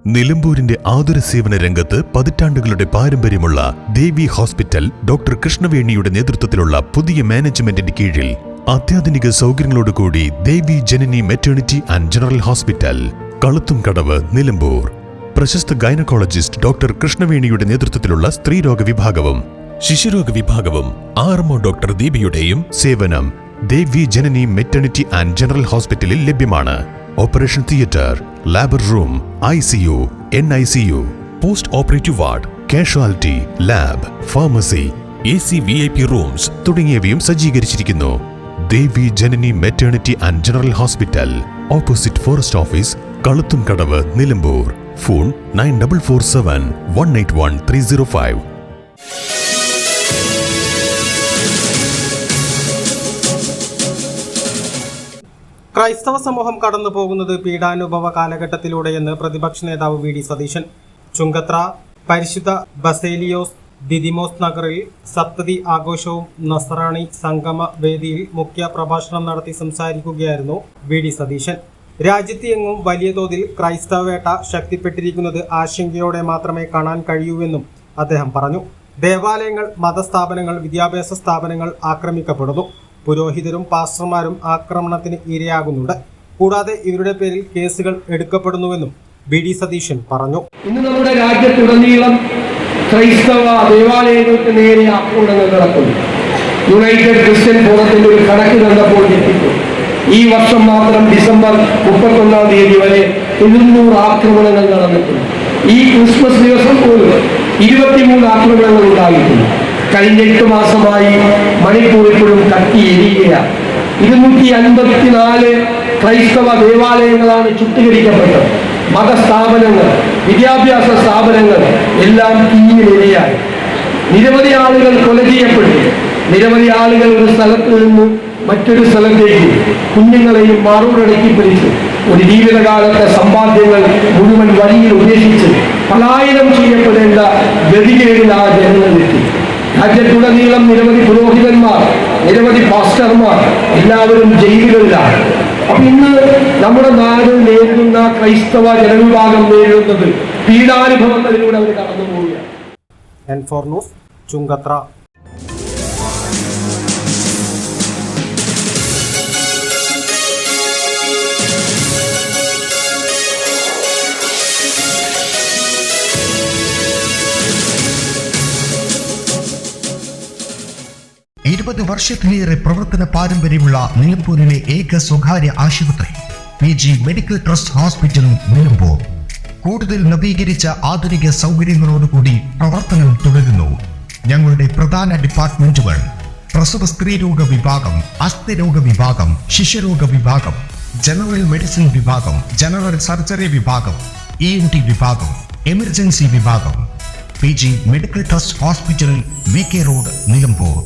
നിലമ്പൂരിന്റെ ആതുര സേവന രംഗത്ത് പതിറ്റാണ്ടുകളുടെ പാരമ്പര്യമുള്ള ദേവി ഹോസ്പിറ്റൽ ഡോക്ടർ കൃഷ്ണവേണിയുടെ നേതൃത്വത്തിലുള്ള പുതിയ മാനേജ്മെന്റിന്റെ കീഴിൽ അത്യാധുനിക സൗകര്യങ്ങളോടുകൂടി Devi Janani maternity and general hospital, Kaluthumkadavu, Nilambur. പ്രശസ്ത ഗൈനക്കോളജിസ്റ്റ് ഡോക്ടർ കൃഷ്ണവേണിയുടെ നേതൃത്വത്തിലുള്ള സ്ത്രീരോഗ വിഭാഗവും ശിശുരോഗ വിഭാഗവും RMO ഡോക്ടർ ദീപയുടെയും സേവനം Devi Janani maternity and general ഹോസ്പിറ്റലിൽ ലഭ്യമാണ്. Operation theatre, labour room, ICU, NICU, post operative ward, casualty, lab, pharmacy, AC VIP rooms തുടങ്ങിയവയും സജ്ജീകരിച്ചിരിക്കുന്നു. Devi Janani maternity and general hospital, opposite forest office, Kaluthumkadavu, Nilambur. Phone 9447 181 305. ക്രൈസ്തവ സമൂഹം കടന്നു പോകുന്നത് പീഡാനുഭവ കാലഘട്ടത്തിലൂടെയെന്ന് പ്രതിപക്ഷ നേതാവ് VD സതീശൻ. ചുങ്കത്ര പരിശുദ്ധ ബസേലിയോസ് ദിദിമോസ് നഗറിൽ സപ്തതി ആഘോഷവും നസ്രാണി സംഗമ വേദിയിൽ മുഖ്യ പ്രഭാഷണം നടത്തി സംസാരിക്കുകയായിരുന്നു VD സതീശൻ. രാജ്യത്തെങ്ങും വലിയ തോതിൽ ക്രൈസ്തവ വേട്ട ശക്തിപ്പെട്ടിരിക്കുന്നത് ആശങ്കയോടെ മാത്രമേ കാണാൻ കഴിയൂവെന്നും അദ്ദേഹം പറഞ്ഞു. ദേവാലയങ്ങൾ, മതസ്ഥാപനങ്ങൾ, വിദ്യാഭ്യാസ സ്ഥാപനങ്ങൾ ആക്രമിക്കപ്പെടുന്നു. പുരോഹിതരും പാസ്റ്റർമാരും ആക്രമണത്തിന് ഇരയാകുന്നുണ്ട്. കൂടാതെ ഇവരുടെ പേരിൽ കേസുകൾ എടുക്കപ്പെടുന്നുവെന്നും VD സതീശൻ പറഞ്ഞു. ഇന്ന് നമ്മുടെ രാജ്യത്തുടനീളം ക്രൈസ്തവ ദേവാലയങ്ങൾക്ക് നേരെ ആക്രമണങ്ങൾ നടക്കുന്നു. യുണൈറ്റഡ് ക്രിസ്ത്യൻ ഫോറത്തിന്റെ ഒരു കണക്ക് കണ്ടപ്പോൾ ഞെട്ടിച്ചു. ഈ വർഷം മാത്രം ഡിസംബർ 31-ാം തീയതി വരെ 700 ആക്രമണങ്ങൾ നടന്നിട്ടുണ്ട്. ഈ ക്രിസ്മസ് ദിവസം പോലും 23 ആക്രമണങ്ങൾ ഉണ്ടായിട്ടുണ്ട്. കഴിഞ്ഞ 8 മാസമായി മണിപ്പൂർ ഇപ്പോഴും കത്തി എരിയുകയാണ്. 254 ക്രൈസ്തവ ദേവാലയങ്ങളാണ് ചുട്ടുകരിക്കപ്പെട്ടത്. മതസ്ഥാപനങ്ങൾ, വിദ്യാഭ്യാസ സ്ഥാപനങ്ങൾ എല്ലാം തീയിലിരയായി. നിരവധി ആളുകൾ കൊല ചെയ്യപ്പെട്ടു. നിരവധി ആളുകൾ ഒരു സ്ഥലത്ത് നിന്ന് മറ്റൊരു സ്ഥലത്തേക്ക് കുഞ്ഞുങ്ങളെയും മാറോടക്കി പിടിച്ചു. ഒരു ജീവിതകാലത്തെ സമ്പാദ്യങ്ങൾ മുഴുവൻ വഴിയിൽ ഉപേക്ഷിച്ച് പലായനം ചെയ്യപ്പെടേണ്ട ഗതികേടിൽ ആ ജനങ്ങളെത്തി. രാജ്യത്തുടനീളം നിരവധി പുരോഹിതന്മാർ, നിരവധി പാസ്റ്റർമാർ എല്ലാവരും ജയിലുകളിലാണ്. അപ്പൊ ഇന്ന് നമ്മുടെ നാട് നേരിടുന്ന ക്രൈസ്തവ ജനവിഭാഗം നേരിടുന്നത് പീഡാനുഭവങ്ങളിലൂടെ അവർ കടന്നു പോവുകയാണ്. N4 news, Chungathara. വർഷത്തിലേറെ പ്രവർത്തന പാരമ്പര്യമുള്ള നിലമ്പൂരിലെ ഏക സ്വകാര്യ ആശുപത്രി PG medical trust hospital, Nilambur. കൂടുതൽ നവീകരിച്ച ആധുനിക സൗകര്യങ്ങളോടുകൂടി പ്രവർത്തനം തുടരുന്നു. ഞങ്ങളുടെ പ്രധാന ഡിപ്പാർട്ട്മെന്റുകൾ: പ്രസവ സ്ത്രീരോഗ വിഭാഗം, അസ്ഥിരോഗ വിഭാഗം, ശിശുരോഗ വിഭാഗം, ജനറൽ മെഡിസിൻ വിഭാഗം, ജനറൽ സർജറി വിഭാഗം, ENT വിഭാഗം, എമർജൻസി വിഭാഗം. PG medical trust hospital, VK road, Nilambur.